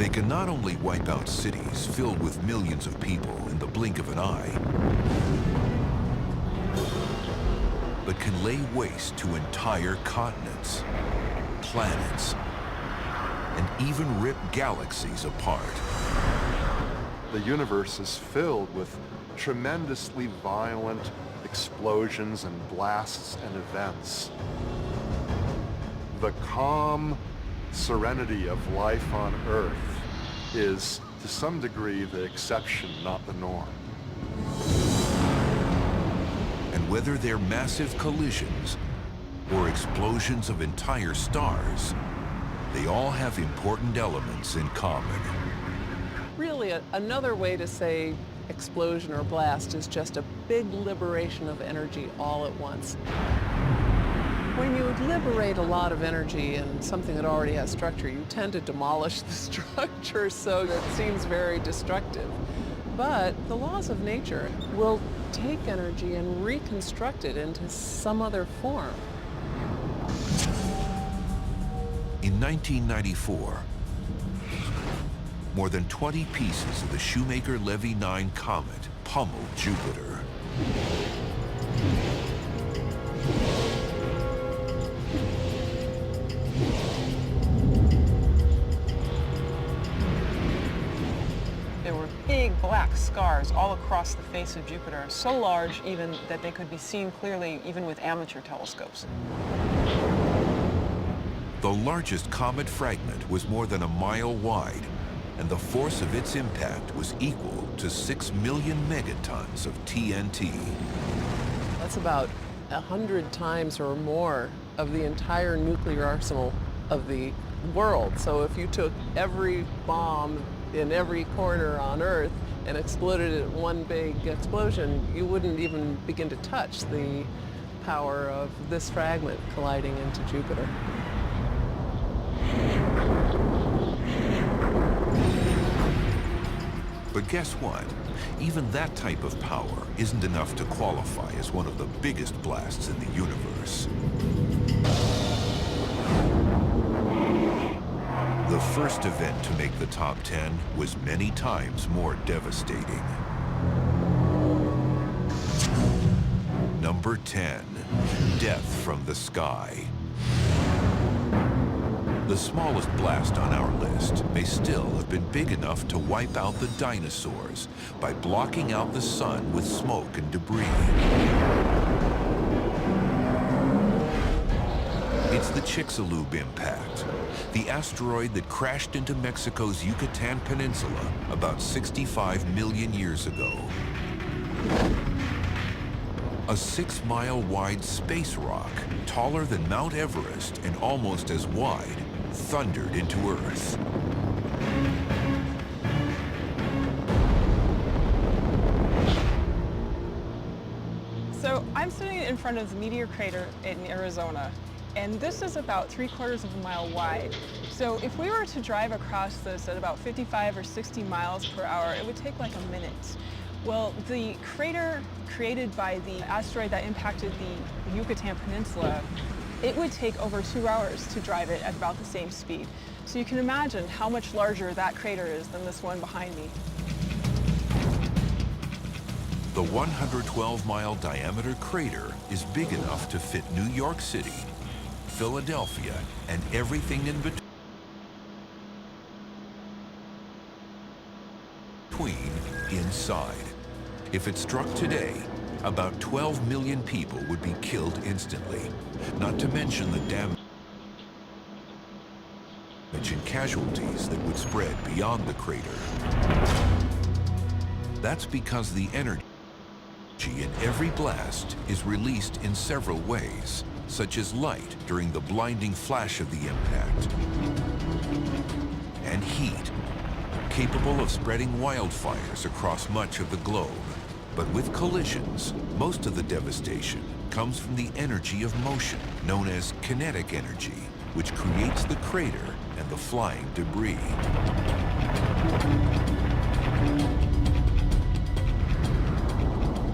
They can not only wipe out cities filled with millions of people in the blink of an eye, but can lay waste to entire continents, planets, and even rip galaxies apart. The universe is filled with tremendously violent explosions and blasts and events. The calm serenity of life on Earth is, to some degree, the exception, not the norm. And whether they're massive collisions or explosions of entire stars, they all have important elements in common. Really, another way to say explosion or blast is just a big liberation of energy all at once. When you liberate a lot of energy in something that already has structure, you tend to demolish the structure, so it seems very destructive. But the laws of nature will take energy and reconstruct it into some other form. In 1994, more than 20 pieces of the Shoemaker-Levy 9 comet pummeled Jupiter. There were big black scars all across the face of Jupiter, so large even that they could be seen clearly even with amateur telescopes. The largest comet fragment was more than a mile wide, and the force of its impact was equal to 6 million megatons of TNT. That's about 100 times or more of the entire nuclear arsenal of the world. So if you took every bomb in every corner on Earth and exploded it in one big explosion, you wouldn't even begin to touch the power of this fragment colliding into Jupiter. But guess what? Even that type of power isn't enough to qualify as one of the biggest blasts in the universe. The first event to make the top 10 was many times more devastating. Number 10, death from the sky. The smallest blast on our list may still have been big enough to wipe out the dinosaurs by blocking out the sun with smoke and debris. It's the Chicxulub impact, the asteroid that crashed into Mexico's Yucatan Peninsula about 65 million years ago. A 6-mile-wide space rock, taller than Mount Everest and almost as wide, thundered into Earth. So I'm sitting in front of the meteor crater in Arizona, and this is about 3/4 of a mile wide. So if we were to drive across this at about 55 or 60 miles per hour, it would take like a minute. Well, the crater created by the asteroid that impacted the Yucatan Peninsula, it would take over 2 hours to drive it at about the same speed. So you can imagine how much larger that crater is than this one behind me. The 112-mile diameter crater is big enough to fit New York City, Philadelphia, and everything in between inside. If it struck today, about 12 million people would be killed instantly, not to mention the damage and casualties that would spread beyond the crater. That's because the energy in every blast is released in several ways, such as light during the blinding flash of the impact, and heat, capable of spreading wildfires across much of the globe. But with collisions, most of the devastation comes from the energy of motion, known as kinetic energy, which creates the crater and the flying debris.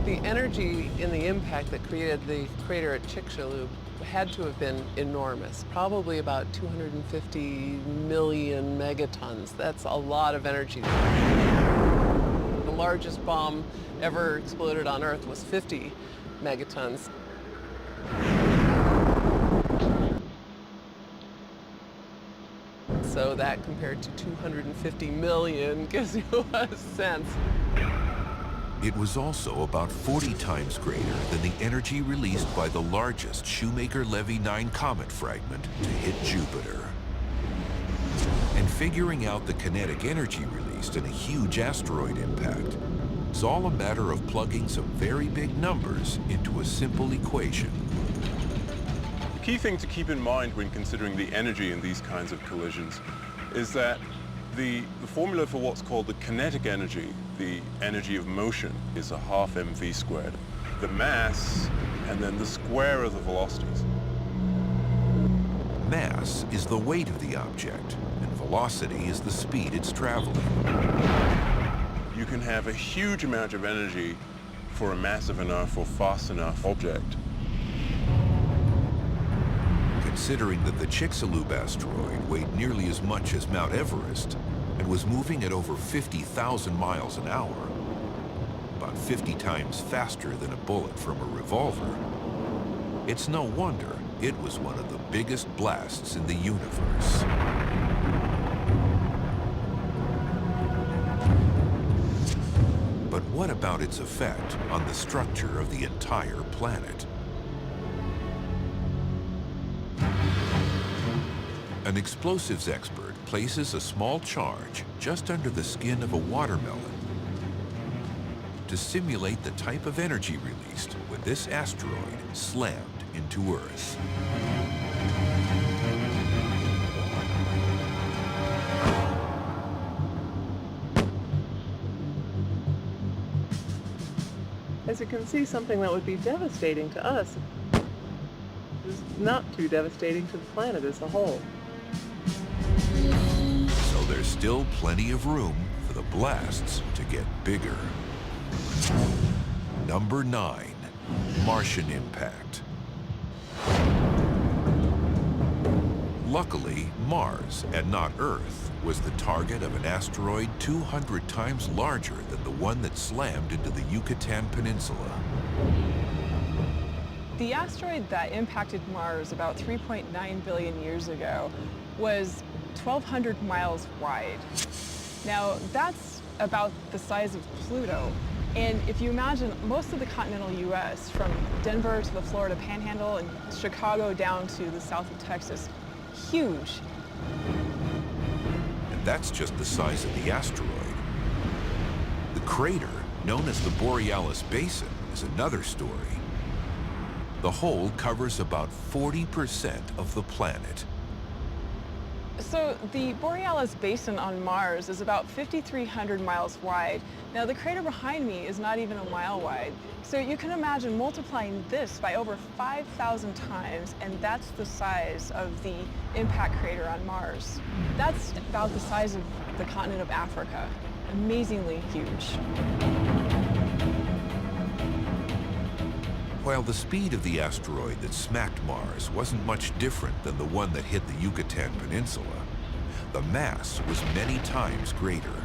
The energy in the impact that created the crater at Chicxulub had to have been enormous, probably about 250 million megatons. That's a lot of energy. The largest bomb ever exploded on Earth was 50 megatons. So that compared to 250 million gives you a sense. It was also about 40 times greater than the energy released by the largest Shoemaker-Levy 9 comet fragment to hit Jupiter. And figuring out the kinetic energy released in a huge asteroid impact is all a matter of plugging some very big numbers into a simple equation. The key thing to keep in mind when considering the energy in these kinds of collisions is that the formula for what's called the kinetic energy, the energy of motion, is a half mv squared. The mass, and then the square of the velocities. Mass is the weight of the object, and velocity is the speed it's traveling. You can have a huge amount of energy for a massive enough or fast enough object. Considering that the Chicxulub asteroid weighed nearly as much as Mount Everest and was moving at over 50,000 miles an hour, about 50 times faster than a bullet from a revolver, it's no wonder it was one of the biggest blasts in the universe. But what about its effect on the structure of the entire planet? An explosives expert places a small charge just under the skin of a watermelon to simulate the type of energy released when this asteroid slammed into Earth. As you can see, something that would be devastating to us is not too devastating to the planet as a whole. So there's still plenty of room for the blasts to get bigger. Number 9, Martian impact. Luckily, Mars, and not Earth, was the target of an asteroid 200 times larger than the one that slammed into the Yucatan Peninsula. The asteroid that impacted Mars about 3.9 billion years ago was 1,200 miles wide. Now, that's about the size of Pluto. And if you imagine most of the continental US, from Denver to the Florida Panhandle and Chicago down to the south of Texas, huge. And that's just the size of the asteroid. The crater, known as the Borealis Basin, is another story. The hole covers about 40% of the planet. So the Borealis Basin on Mars is about 5,300 miles wide. Now the crater behind me is not even a mile wide. So you can imagine multiplying this by over 5,000 times, and that's the size of the impact crater on Mars. That's about the size of the continent of Africa. Amazingly huge. While the speed of the asteroid that smacked Mars wasn't much different than the one that hit the Yucatan Peninsula, the mass was many times greater,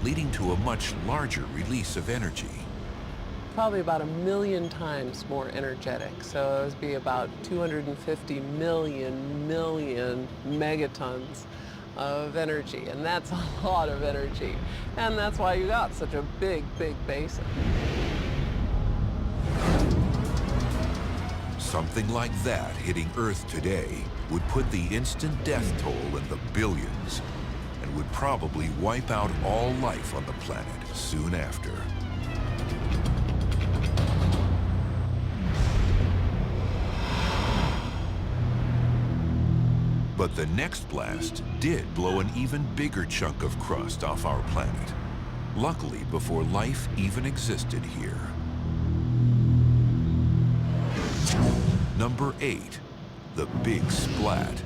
leading to a much larger release of energy. Probably about 1 million times more energetic. So it would be about 250 million megatons of energy. And that's a lot of energy. And that's why you got such a big, big basin. Something like that hitting Earth today would put the instant death toll in the billions and would probably wipe out all life on the planet soon after. But the next blast did blow an even bigger chunk of crust off our planet, luckily before life even existed here. Number 8, the Big Splat.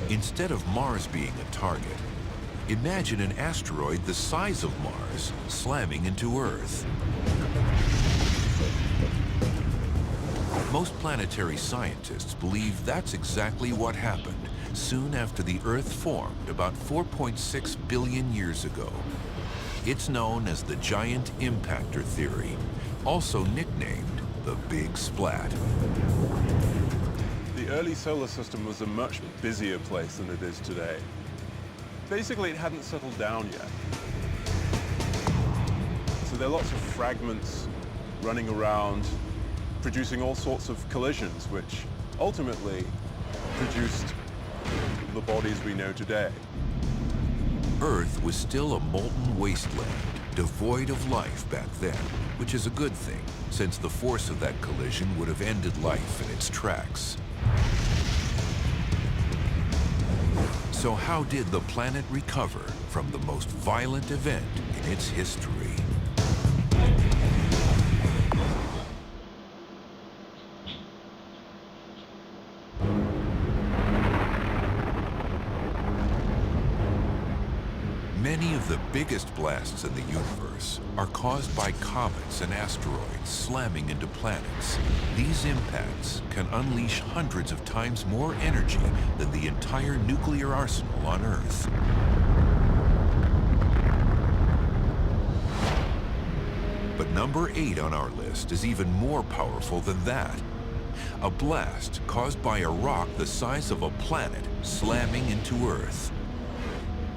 Instead of Mars being a target, imagine an asteroid the size of Mars slamming into Earth. Most planetary scientists believe that's exactly what happened soon after the Earth formed about 4.6 billion years ago. It's known as the giant impactor theory, also nicknamed the Big Splat. The early solar system was a much busier place than it is today. Basically, it hadn't settled down yet. So there are lots of fragments running around, producing all sorts of collisions, which ultimately produced the bodies we know today. Earth was still a molten wasteland, devoid of life back then, which is a good thing, since the force of that collision would have ended life in its tracks. So how did the planet recover from the most violent event in its history? Many of the biggest blasts in the universe are caused by comets and asteroids slamming into planets. These impacts can unleash hundreds of times more energy than the entire nuclear arsenal on Earth. But number 8 on our list is even more powerful than that. A blast caused by a rock the size of a planet slamming into Earth.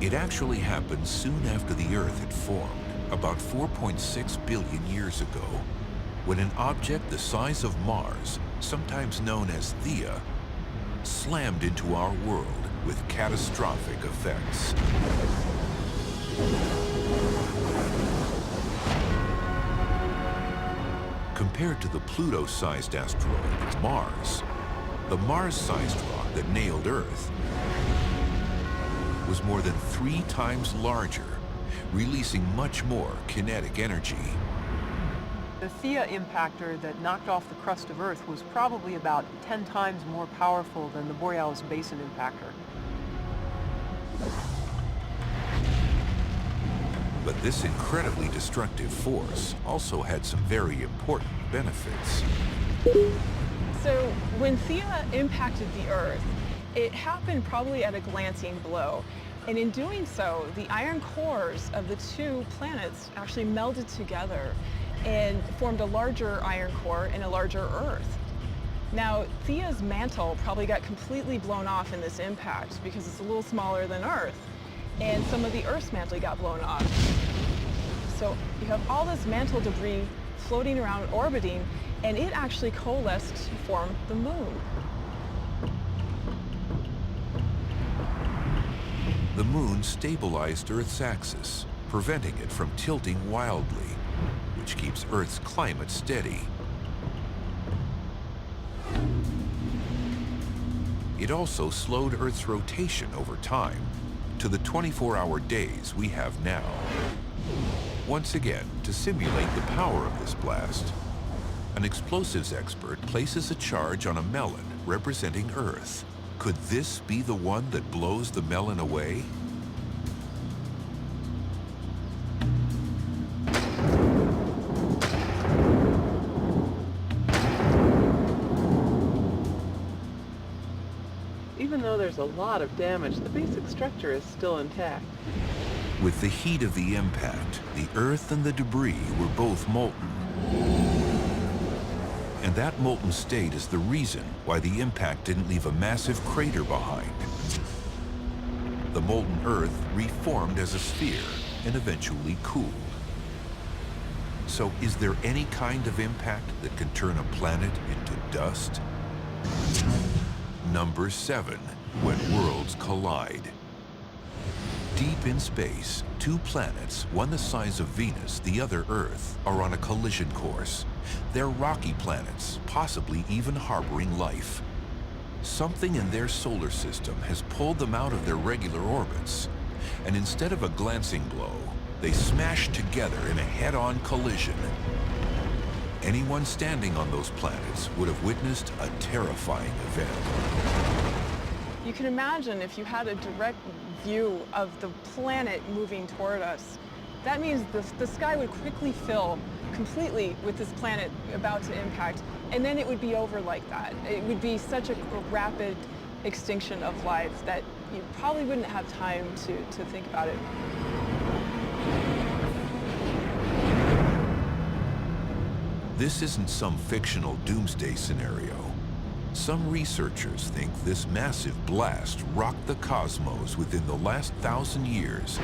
It actually happened soon after the Earth had formed, about 4.6 billion years ago, when an object the size of Mars, sometimes known as Theia, slammed into our world with catastrophic effects. Compared to the Pluto-sized asteroid, Mars, the Mars-sized rock that nailed Earth was more than 3 times larger, releasing much more kinetic energy. The Theia impactor that knocked off the crust of Earth was probably about 10 times more powerful than the Borealis Basin impactor. But this incredibly destructive force also had some very important benefits. So when Theia impacted the Earth, it happened probably at a glancing blow. And in doing so, the iron cores of the two planets actually melded together and formed a larger iron core and a larger Earth. Now, Theia's mantle probably got completely blown off in this impact because it's a little smaller than Earth, and some of the Earth's mantle got blown off. So you have all this mantle debris floating around, orbiting, and it actually coalesced to form the moon. The moon stabilized Earth's axis, preventing it from tilting wildly, which keeps Earth's climate steady. It also slowed Earth's rotation over time to the 24-hour days we have now. Once again, to simulate the power of this blast, an explosives expert places a charge on a melon representing Earth. Could this be the one that blows the melon away? Even though there's a lot of damage, the basic structure is still intact. With the heat of the impact, the Earth and the debris were both molten. And that molten state is the reason why the impact didn't leave a massive crater behind. The molten Earth reformed as a sphere and eventually cooled. So is there any kind of impact that can turn a planet into dust? Number 7, when worlds collide. Deep in space, 2 planets, one the size of Venus, the other Earth, are on a collision course. They're rocky planets, possibly even harboring life. Something in their solar system has pulled them out of their regular orbits, and instead of a glancing blow, they smash together in a head-on collision. Anyone standing on those planets would have witnessed a terrifying event. You can imagine if you had a direct view of the planet moving toward us, that means the sky would quickly fill completely with this planet about to impact, and then it would be over like that. It would be such a rapid extinction of life that you probably wouldn't have time to think about it. This isn't some fictional doomsday scenario. Some researchers think this massive blast rocked the cosmos within the last 1,000 years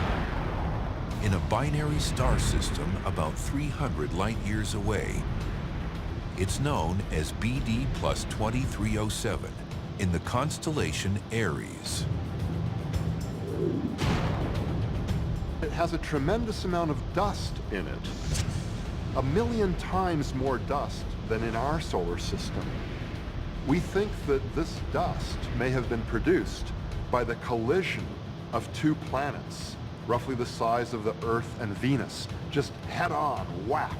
in a binary star system about 300 light years away. It's known as BD plus 2307 in the constellation Aries. It has a tremendous amount of dust in it. 1,000,000 times more dust than in our solar system. We think that this dust may have been produced by the collision of two planets, roughly the size of the Earth and Venus, just head-on whack,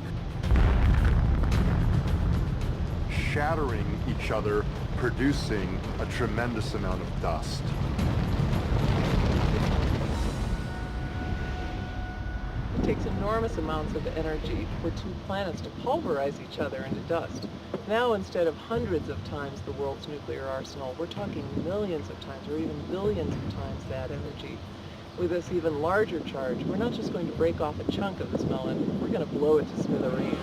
shattering each other, producing a tremendous amount of dust. It takes enormous amounts of energy for two planets to pulverize each other into dust. Now, instead of hundreds of times the world's nuclear arsenal, we're talking millions of times or even billions of times that energy. With this even larger charge, we're not just going to break off a chunk of this melon, we're going to blow it to smithereens.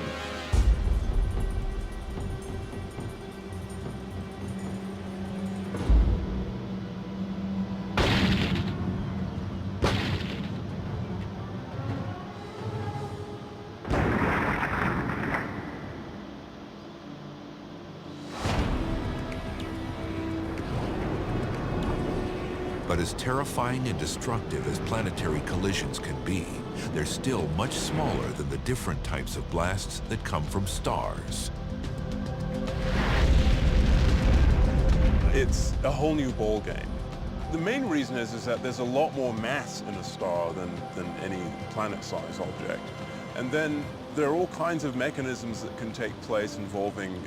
But as terrifying and destructive as planetary collisions can be, they're still much smaller than the different types of blasts that come from stars. It's a whole new ballgame. The main reason is that there's a lot more mass in a star than any planet-sized object. And then there are all kinds of mechanisms that can take place involving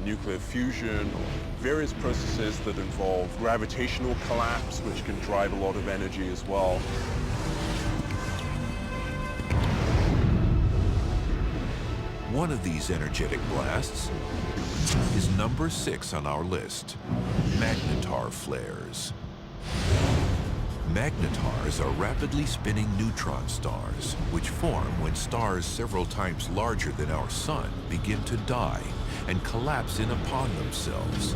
nuclear fusion or various processes that involve gravitational collapse, which can drive a lot of energy as well. One of these energetic blasts is number 6 on our list, magnetar flares. Magnetars are rapidly spinning neutron stars, which form when stars several times larger than our sun begin to die and collapse in upon themselves.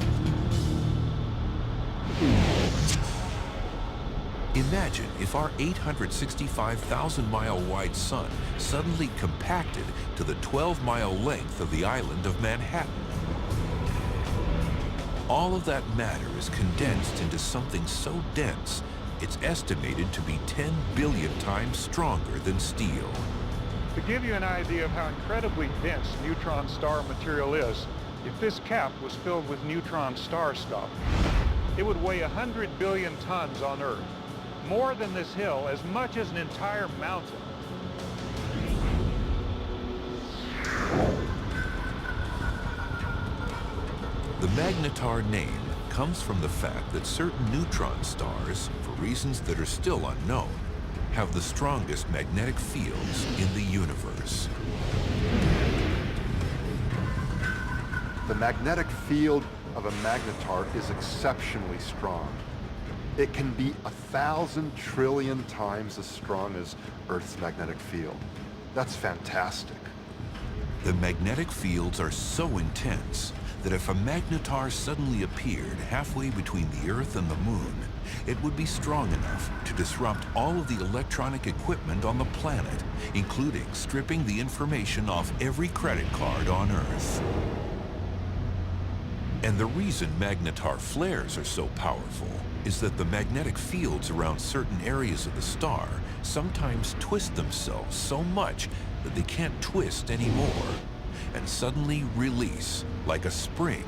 Imagine if our 865,000-mile wide sun suddenly compacted to the 12-mile length of the island of Manhattan. All of that matter is condensed into something so dense it's estimated to be 10 billion times stronger than steel. To give you an idea of how incredibly dense neutron star material is, if this cap was filled with neutron star stuff, it would weigh 100 billion tons on Earth. More than this hill, as much as an entire mountain. The magnetar name comes from the fact that certain neutron stars, for reasons that are still unknown, have the strongest magnetic fields in the universe. The magnetic field of a magnetar is exceptionally strong. It can be 1,000 trillion times as strong as Earth's magnetic field. That's fantastic. The magnetic fields are so intense that if a magnetar suddenly appeared halfway between the Earth and the Moon, it would be strong enough to disrupt all of the electronic equipment on the planet, including stripping the information off every credit card on Earth. And the reason magnetar flares are so powerful is that the magnetic fields around certain areas of the star sometimes twist themselves so much that they can't twist anymore, and suddenly release like a spring.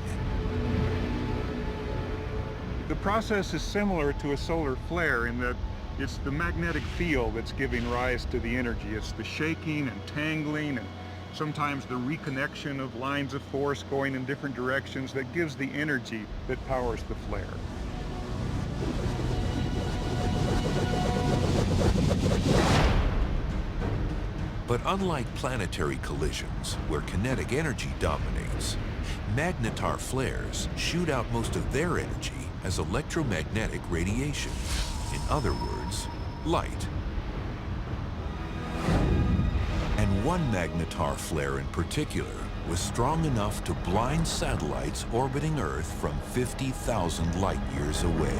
The process is similar to a solar flare in that it's the magnetic field that's giving rise to the energy. It's the shaking and tangling and sometimes the reconnection of lines of force going in different directions that gives the energy that powers the flare. But unlike planetary collisions, where kinetic energy dominates, magnetar flares shoot out most of their energy as electromagnetic radiation. In other words, light. And one magnetar flare in particular was strong enough to blind satellites orbiting Earth from 50,000 light years away.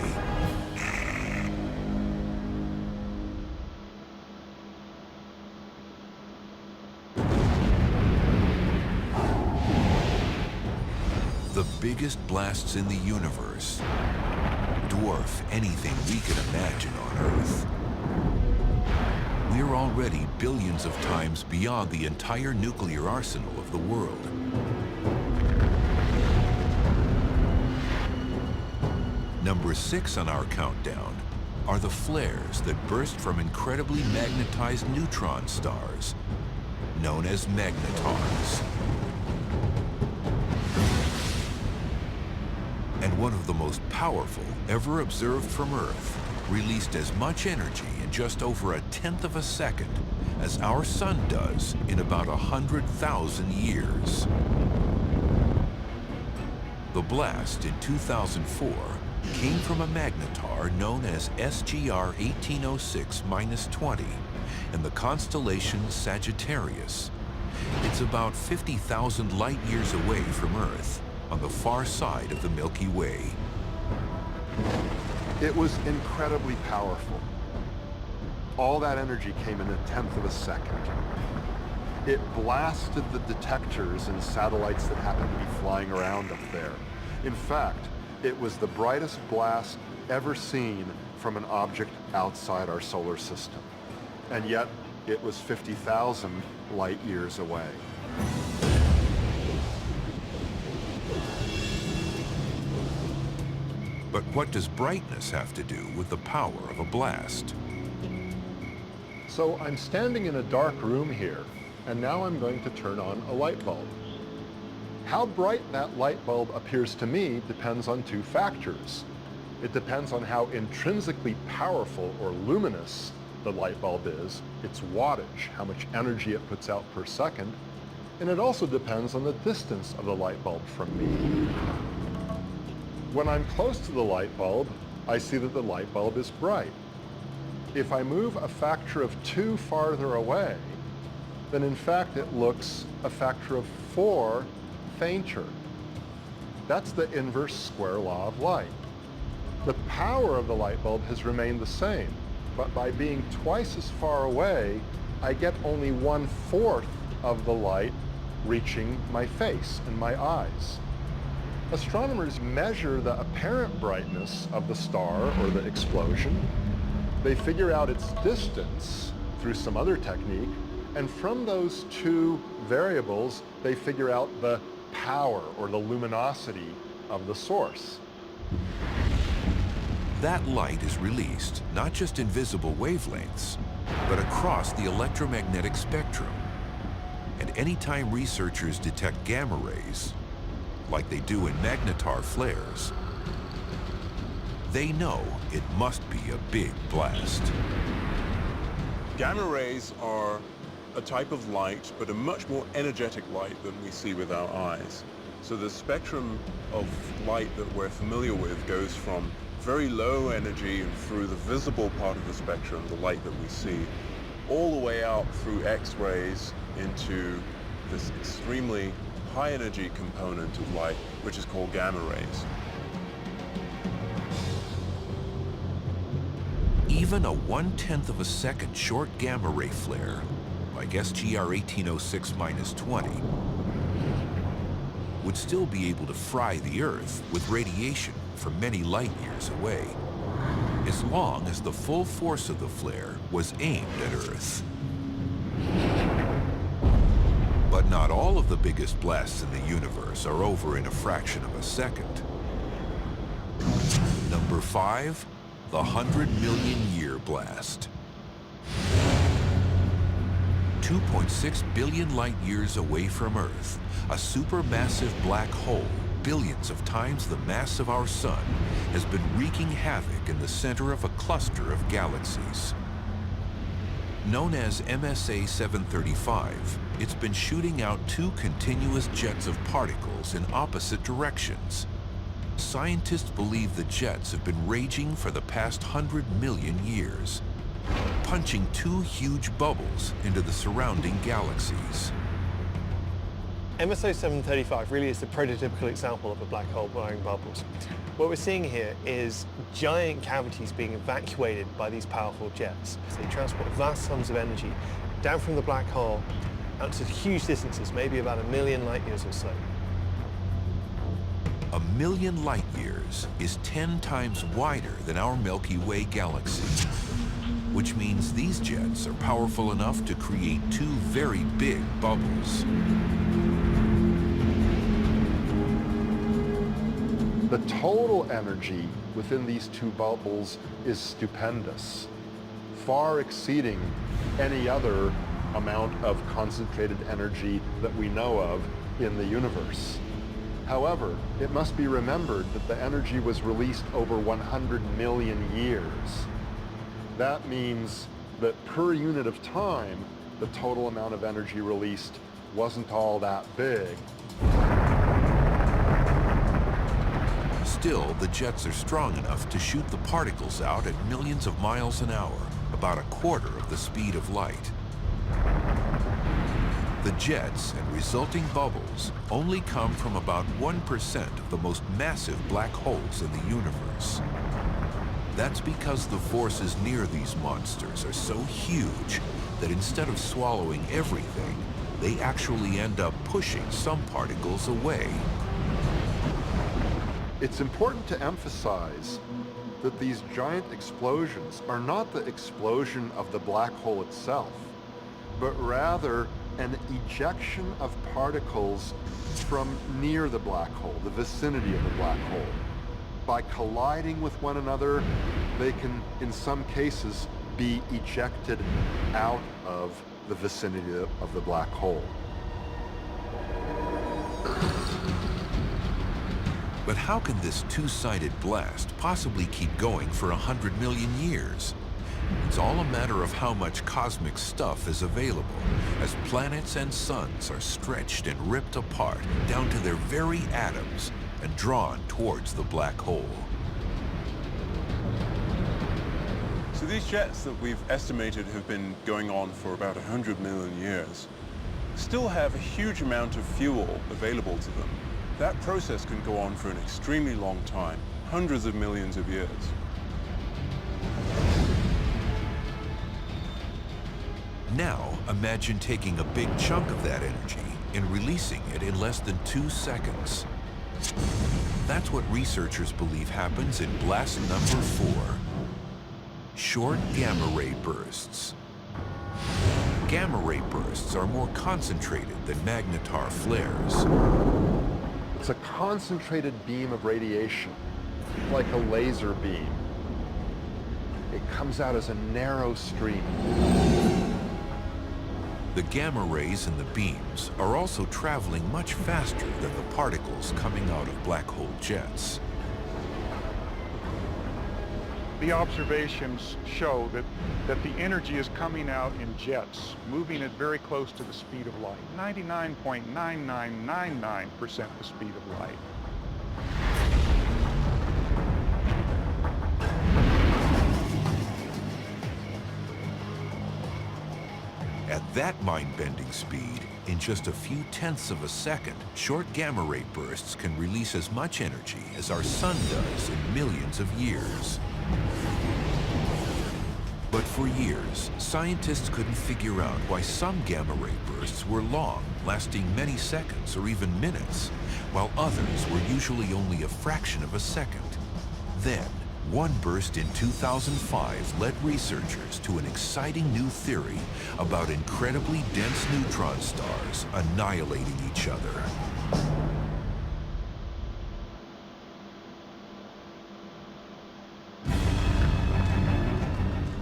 The biggest blasts in the universe dwarf anything we can imagine on Earth. We're already billions of times beyond the entire nuclear arsenal of the world. Number 6 on our countdown are the flares that burst from incredibly magnetized neutron stars, known as magnetars. And one of the most powerful ever observed from Earth released as much energy in just over 1/10 of a second as our sun does in about 100,000 years. The blast in 2004 came from a magnetar known as SGR 1806-20 in the constellation Sagittarius. It's about 50,000 light years away from Earth, on the far side of the Milky Way. It was incredibly powerful. All that energy came in 1/10 of a second. It blasted the detectors and satellites that happened to be flying around up there. In fact, it was the brightest blast ever seen from an object outside our solar system. And yet, it was 50,000 light years away. But what does brightness have to do with the power of a blast? So I'm standing in a dark room here, and now I'm going to turn on a light bulb. How bright that light bulb appears to me depends on 2 factors. It depends on how intrinsically powerful or luminous the light bulb is, its wattage, how much energy it puts out per second, and it also depends on the distance of the light bulb from me. When I'm close to the light bulb, I see that the light bulb is bright. If I move a factor of 2 farther away, then in fact it looks a factor of 4 fainter. That's the inverse square law of light. The power of the light bulb has remained the same, but by being twice as far away, I get only 1/4 of the light reaching my face and my eyes. Astronomers measure the apparent brightness of the star or the explosion. They figure out its distance through some other technique, and from those 2 variables, they figure out the power or the luminosity of the source. That light is released not just in visible wavelengths, but across the electromagnetic spectrum. And anytime researchers detect gamma rays, like they do in magnetar flares, they know it must be a big blast. Gamma rays are a type of light, but a much more energetic light than we see with our eyes. So the spectrum of light that we're familiar with goes from very low energy and through the visible part of the spectrum, the light that we see, all the way out through X-rays into this extremely high energy component of light, which is called gamma rays. Even a 1/10 of a second short gamma ray flare, like SGR 1806-20, would still be able to fry the Earth with radiation from many light years away, as long as the full force of the flare was aimed at Earth. But not all of the biggest blasts in the universe are over in a fraction of a second. Number 5, the 100-million-year blast. 2.6 billion light years away from Earth, a supermassive black hole, billions of times the mass of our sun, has been wreaking havoc in the center of a cluster of galaxies. Known as MSA 735, it's been shooting out two continuous jets of particles in opposite directions. Scientists believe the jets have been raging for the past 100 million years, punching two huge bubbles into the surrounding galaxies. MSO 735 really is the prototypical example of a black hole blowing bubbles. What we're seeing here is giant cavities being evacuated by these powerful jets. They transport vast sums of energy down from the black hole out to huge distances, maybe about 1 million light years or so. 1 million light years is 10 times wider than our Milky Way galaxy, which means these jets are powerful enough to create two very big bubbles. The total energy within these two bubbles is stupendous, far exceeding any other amount of concentrated energy that we know of in the universe. However, it must be remembered that the energy was released over 100 million years. That means that per unit of time, the total amount of energy released wasn't all that big. Still, the jets are strong enough to shoot the particles out at millions of miles an hour, about a quarter of the speed of light. The jets and resulting bubbles only come from about 1% of the most massive black holes in the universe. That's because the forces near these monsters are so huge that instead of swallowing everything, they actually end up pushing some particles away. It's important to emphasize that these giant explosions are not the explosion of the black hole itself, but rather an ejection of particles from near the black hole, the vicinity of the black hole. By colliding with one another, they can, in some cases, be ejected out of the vicinity of the black hole. But how can this two-sided blast possibly keep going for 100 million years? It's all a matter of how much cosmic stuff is available, as planets and suns are stretched and ripped apart down to their very atoms and drawn towards the black hole. So these jets that we've estimated have been going on for about 100 million years still have a huge amount of fuel available to them. That process can go on for an extremely long time, hundreds of millions of years. Now, imagine taking a big chunk of that energy and releasing it in less than 2 seconds. That's what researchers believe happens in blast number 4, short gamma ray bursts. Gamma ray bursts are more concentrated than magnetar flares. It's a concentrated beam of radiation, like a laser beam. It comes out as a narrow stream. The gamma rays in the beams are also traveling much faster than the particles coming out of black hole jets. The observations show that the energy is coming out in jets, moving at very close to the speed of light, 99.9999% the speed of light. At that mind-bending speed, in just a few tenths of a second, short gamma ray bursts can release as much energy as our sun does in millions of years. But for years, scientists couldn't figure out why some gamma ray bursts were long, lasting many seconds or even minutes, while others were usually only a fraction of a second. Then, one burst in 2005 led researchers to an exciting new theory about incredibly dense neutron stars annihilating each other.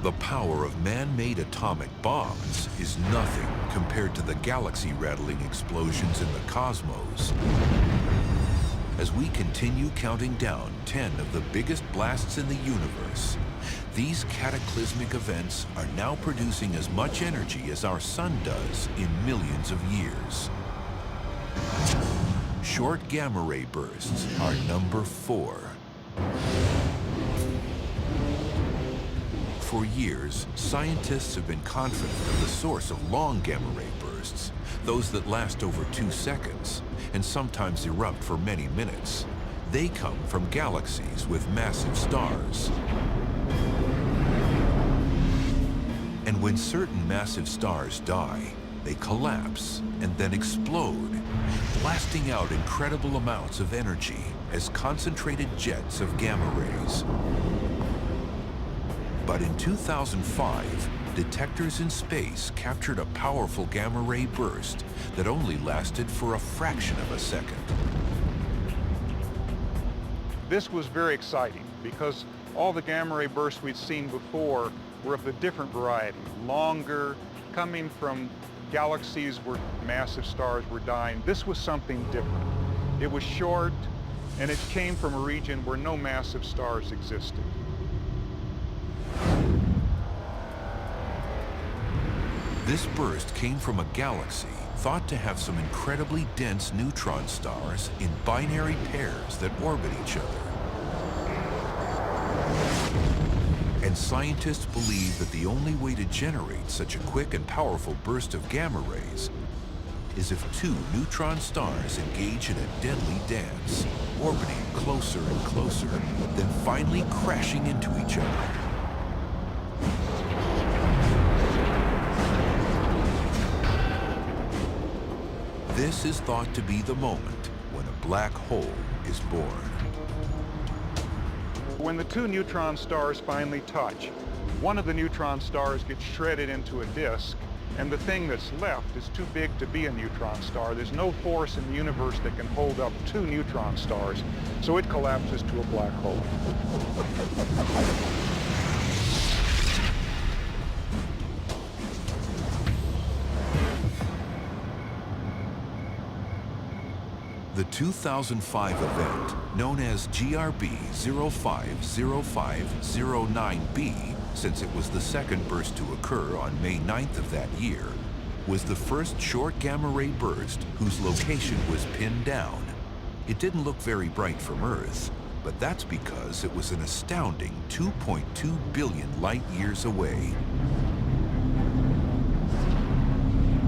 The power of man-made atomic bombs is nothing compared to the galaxy-rattling explosions in the cosmos. As we continue counting down 10 of the biggest blasts in the universe, These cataclysmic events are now producing as much energy as our sun does in millions of years. Short gamma ray bursts are number 4. For years, scientists have been confident of the source of long gamma ray bursts, those that last over 2 seconds and sometimes erupt for many minutes. They come from galaxies with massive stars. And when certain massive stars die, they collapse and then explode, blasting out incredible amounts of energy as concentrated jets of gamma rays. But in 2005, detectors in space captured a powerful gamma ray burst that only lasted for a fraction of a second. This was very exciting because all the gamma ray bursts we'd seen before were of a different variety, longer, coming from galaxies where massive stars were dying. This was something different. It was short, and it came from a region where no massive stars existed. This burst came from a galaxy thought to have some incredibly dense neutron stars in binary pairs that orbit each other. And scientists believe that the only way to generate such a quick and powerful burst of gamma rays is if 2 neutron stars engage in a deadly dance, orbiting closer and closer, then finally crashing into each other. This is thought to be the moment when a black hole is born. When the 2 neutron stars finally touch, one of the neutron stars gets shredded into a disk, and the thing that's left is too big to be a neutron star. There's no force in the universe that can hold up 2 neutron stars, so it collapses to a black hole. The 2005 event, known as GRB 050509b, since it was the second burst to occur on May 9th of that year, was the first short gamma ray burst whose location was pinned down. It didn't look very bright from Earth, but that's because it was an astounding 2.2 billion light years away.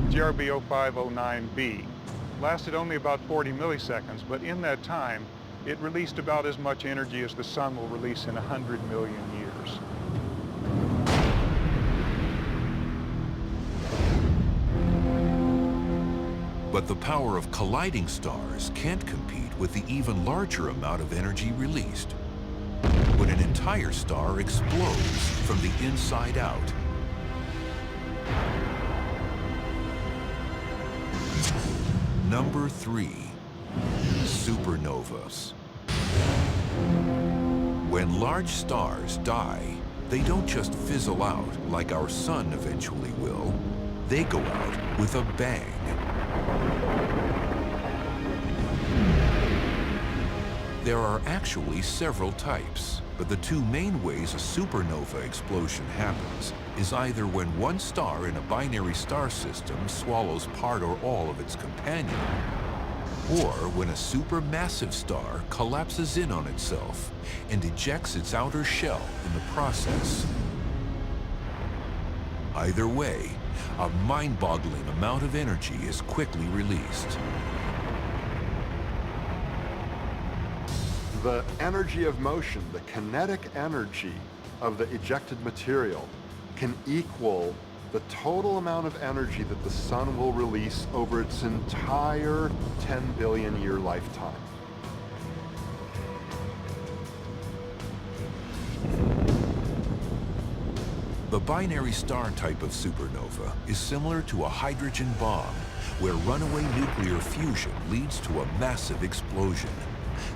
GRB 0509b lasted only about 40 milliseconds, but in that time, it released about as much energy as the sun will release in 100 million years. But the power of colliding stars can't compete with the even larger amount of energy released when an entire star explodes from the inside out. Number 3, supernovas. When large stars die, they don't just fizzle out like our sun eventually will. They go out with a bang. There are actually several types, but the 2 main ways a supernova explosion happens is either when one star in a binary star system swallows part or all of its companion, or when a supermassive star collapses in on itself and ejects its outer shell in the process. Either way, a mind-boggling amount of energy is quickly released. The energy of motion, the kinetic energy of the ejected material, can equal the total amount of energy that the sun will release over its entire 10 billion year lifetime. The binary star type of supernova is similar to a hydrogen bomb, where runaway nuclear fusion leads to a massive explosion.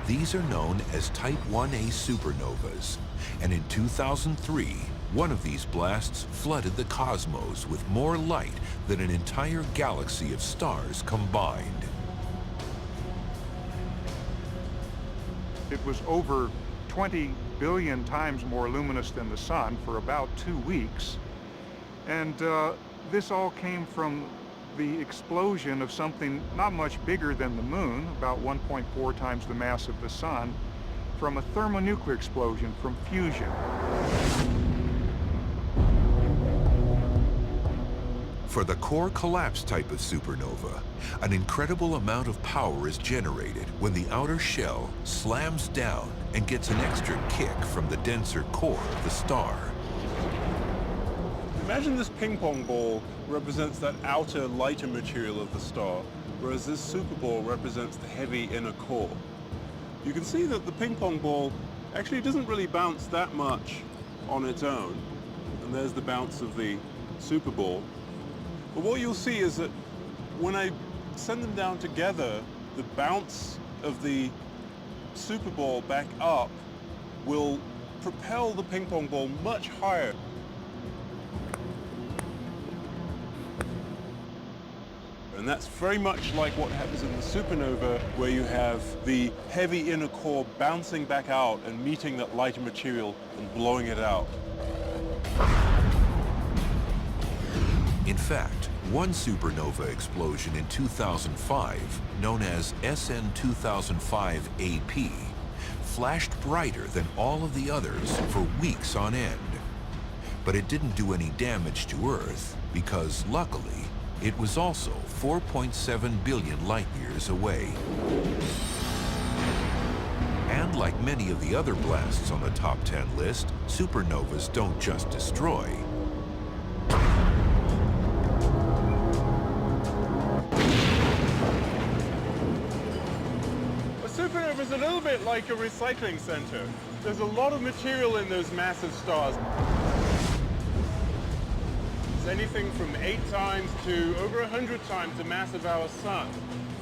These are known as Type 1a supernovas, and in 2003, one of these blasts flooded the cosmos with more light than an entire galaxy of stars combined. It was over 20 billion times more luminous than the sun for about 2 weeks. And this all came from the explosion of something not much bigger than the moon, about 1.4 times the mass of the sun, from a thermonuclear explosion from fusion. For the core collapse type of supernova, an incredible amount of power is generated when the outer shell slams down and gets an extra kick from the denser core of the star. Imagine this ping pong ball represents that outer, lighter material of the star, whereas this superball represents the heavy inner core. You can see that the ping pong ball actually doesn't really bounce that much on its own. And there's the bounce of the superball. But what you'll see is that when I send them down together, the bounce of the superball back up will propel the ping pong ball much higher. And that's very much like what happens in the supernova, where you have the heavy inner core bouncing back out and meeting that lighter material and blowing it out. In fact, one supernova explosion in 2005, known as SN 2005 AP, flashed brighter than all of the others for weeks on end. But it didn't do any damage to Earth because, luckily, it was also 4.7 billion light years away. And like many of the other blasts on the top 10 list, supernovas don't just destroy. A supernova is a little bit like a recycling center. There's a lot of material in those massive stars. Anything from 8 times to over 100 times the mass of our sun.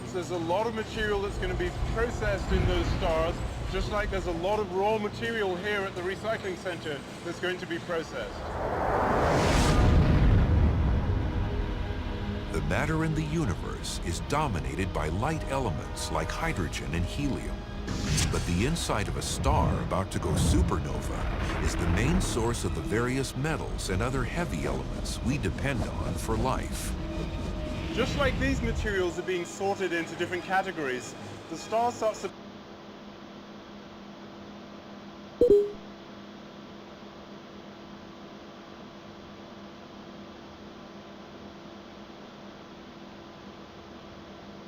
So there's a lot of material that's going to be processed in those stars, just like there's a lot of raw material here at the recycling center that's going to be processed. The matter in the universe is dominated by light elements like hydrogen and helium. But the inside of a star about to go supernova is the main source of the various metals and other heavy elements we depend on for life. Just like these materials are being sorted into different categories, the star starts to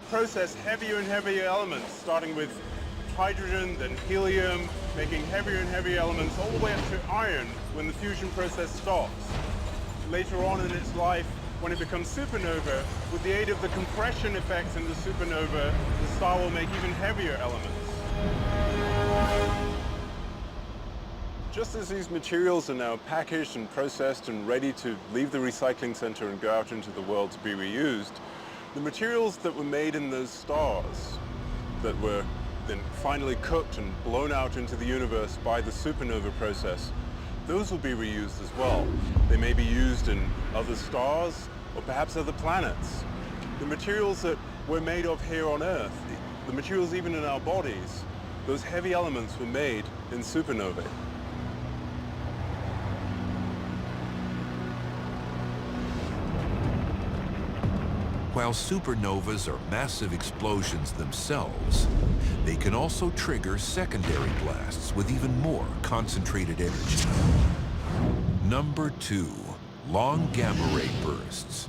process heavier and heavier elements, starting with hydrogen, then helium, making heavier and heavier elements all the way up to iron when the fusion process stops. Later on in its life, when it becomes supernova, with the aid of the compression effects in the supernova, the star will make even heavier elements. Just as these materials are now packaged and processed and ready to leave the recycling center and go out into the world to be reused, the materials that were made in those stars that were then finally cooked and blown out into the universe by the supernova process, those will be reused as well. They may be used in other stars or perhaps other planets. The materials that we're made of here on Earth, the materials even in our bodies, those heavy elements were made in supernovae. While supernovas are massive explosions themselves, they can also trigger secondary blasts with even more concentrated energy. Number 2, long gamma ray bursts.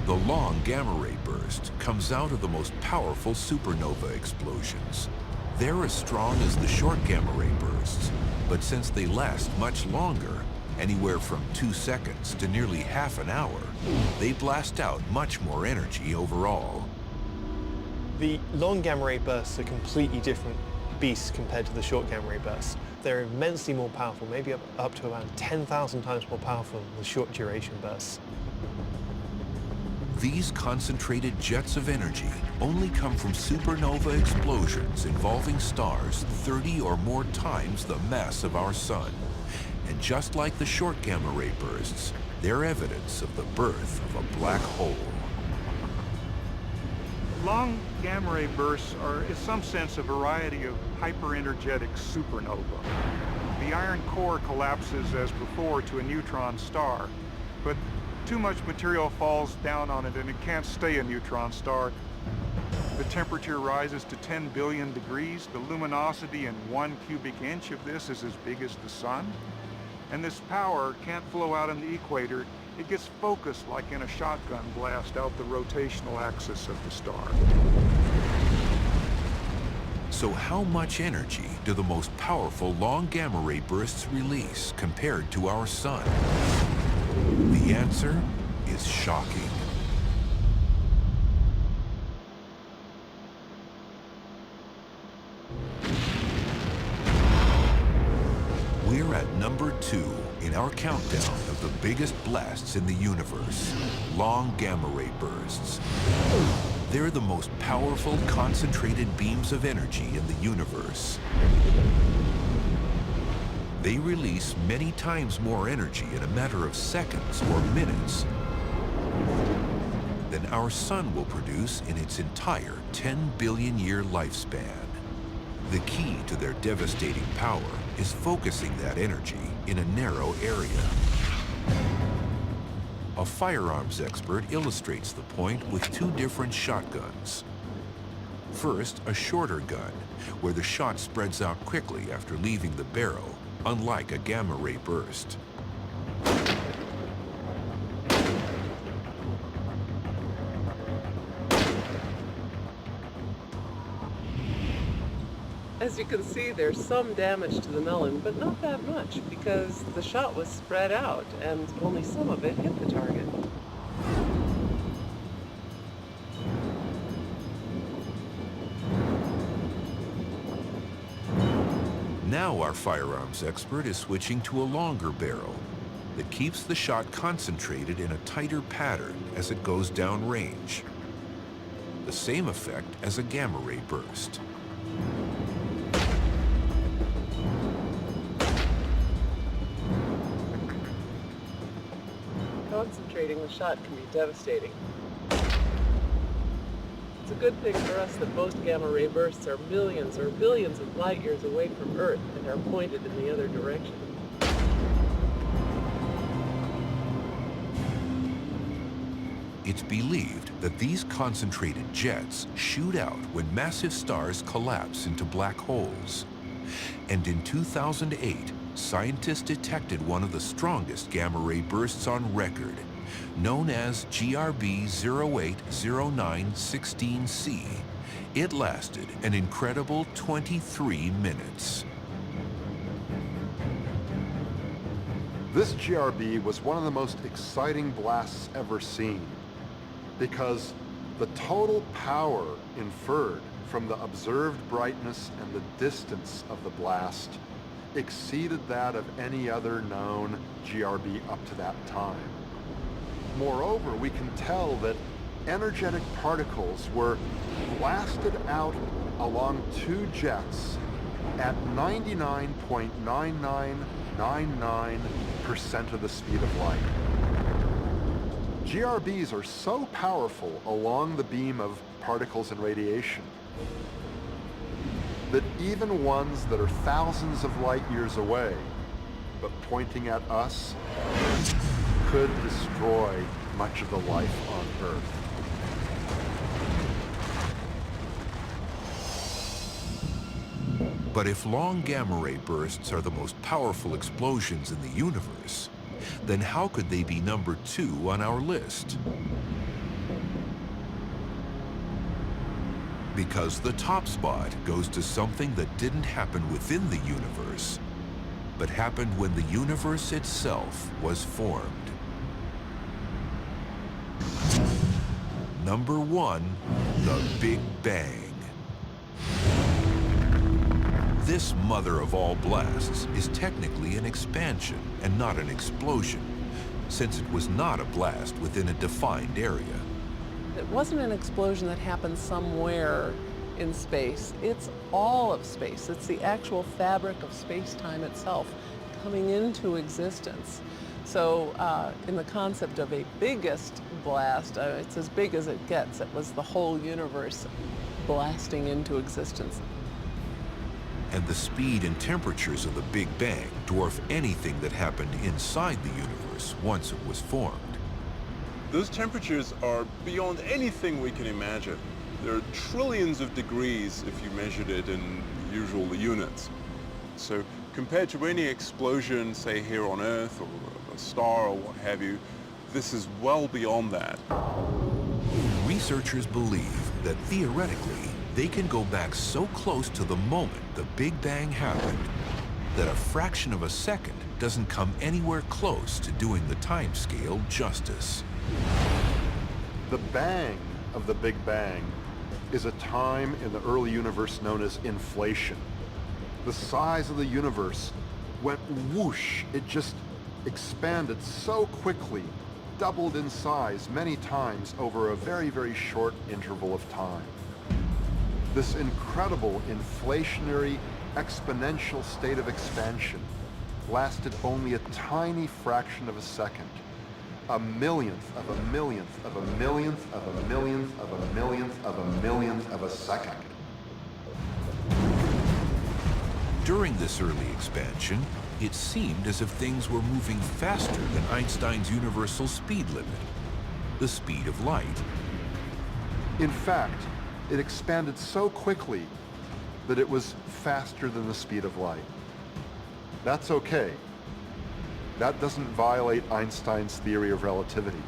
The long gamma ray burst comes out of the most powerful supernova explosions. They're as strong as the short gamma ray bursts, but since they last much longer, anywhere from 2 seconds to nearly half an hour, they blast out much more energy overall. The long gamma ray bursts are completely different beasts compared to the short gamma ray bursts. They're immensely more powerful, maybe up to around 10,000 times more powerful than the short duration bursts. These concentrated jets of energy only come from supernova explosions involving stars 30 or more times the mass of our sun. And just like the short gamma ray bursts, they're evidence of the birth of a black hole. Long gamma ray bursts are, in some sense, a variety of hyperenergetic supernova. The iron core collapses as before to a neutron star, but too much material falls down on it and it can't stay a neutron star. The temperature rises to 10 billion degrees. The luminosity in 1 cubic inch of this is as big as the sun. And this power can't flow out on the equator. It gets focused like in a shotgun blast out the rotational axis of the star. So how much energy do the most powerful long gamma ray bursts release compared to our sun? The answer is shocking. We're at number 2 in our countdown of the biggest blasts in the universe, long gamma ray bursts. They're the most powerful concentrated beams of energy in the universe. They release many times more energy in a matter of seconds or minutes than our sun will produce in its entire 10 billion year lifespan. The key to their devastating power is focusing that energy in a narrow area. A firearms expert illustrates the point with 2 different shotguns. First, a shorter gun, where the shot spreads out quickly after leaving the barrel, unlike a gamma ray burst. As you can see, there's some damage to the melon, but not that much because the shot was spread out and only some of it hit the target. Now our firearms expert is switching to a longer barrel that keeps the shot concentrated in a tighter pattern as it goes downrange. The same effect as a gamma ray burst. Concentrating the shot can be devastating. It's a good thing for us that most gamma ray bursts are millions or billions of light years away from Earth and are pointed in the other direction. It's believed that these concentrated jets shoot out when massive stars collapse into black holes. And in 2008, scientists detected one of the strongest gamma ray bursts on record, known as GRB 080916C. It lasted an incredible 23 minutes. This GRB was one of the most exciting blasts ever seen because the total power inferred from the observed brightness and the distance of the blast exceeded that of any other known GRB up to that time. Moreover, we can tell that energetic particles were blasted out along 2 jets at 99.9999% of the speed of light. GRBs are so powerful along the beam of particles and radiation that even ones that are thousands of light years away, but pointing at us, could destroy much of the life on Earth. But if long gamma ray bursts are the most powerful explosions in the universe, then how could they be number 2 on our list? Because the top spot goes to something that didn't happen within the universe, but happened when the universe itself was formed. Number 1, the Big Bang. This mother of all blasts is technically an expansion and not an explosion, since it was not a blast within a defined area. It wasn't an explosion that happened somewhere in space. It's all of space. It's the actual fabric of space-time itself coming into existence. So in the concept of a biggest blast. It's as big as it gets. It was the whole universe blasting into existence. And the speed and temperatures of the Big Bang dwarf anything that happened inside the universe once it was formed. Those temperatures are beyond anything we can imagine. There are trillions of degrees if you measured it in usual units. So compared to any explosion, say here on Earth or a star or what have you, this is well beyond that. Researchers believe that theoretically, they can go back so close to the moment the Big Bang happened that a fraction of a second doesn't come anywhere close to doing the timescale justice. The bang of the Big Bang is a time in the early universe known as inflation. The size of the universe went whoosh. It just expanded so quickly, doubled in size many times over a very, very short interval of time. This incredible inflationary exponential state of expansion lasted only a tiny fraction of a second. A millionth of a millionth of a millionth of a millionth of a millionth of a millionth of a second. During this early expansion, it seemed as if things were moving faster than Einstein's universal speed limit, the speed of light. In fact, it expanded so quickly that it was faster than the speed of light. That's okay. That doesn't violate Einstein's theory of relativity.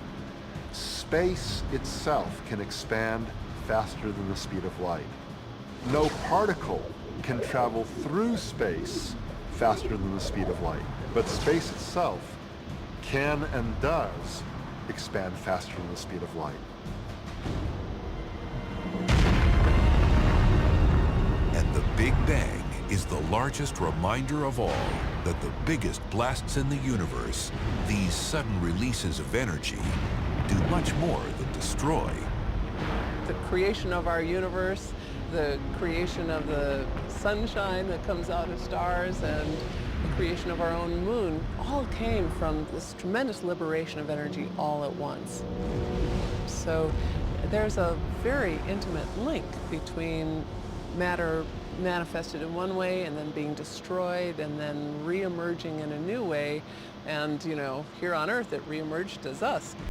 Space itself can expand faster than the speed of light. No particle can travel through space faster than the speed of light, but space itself can and does expand faster than the speed of light. And the Big Bang is the largest reminder of all that the biggest blasts in the universe, these sudden releases of energy, do much more than destroy. The creation of our universe, the creation of the sunshine that comes out of stars, and the creation of our own moon all came from this tremendous liberation of energy all at once. So there's a very intimate link between matter manifested in one way and then being destroyed and then re-emerging in a new way. And, you know, here on Earth, it re-emerged as us.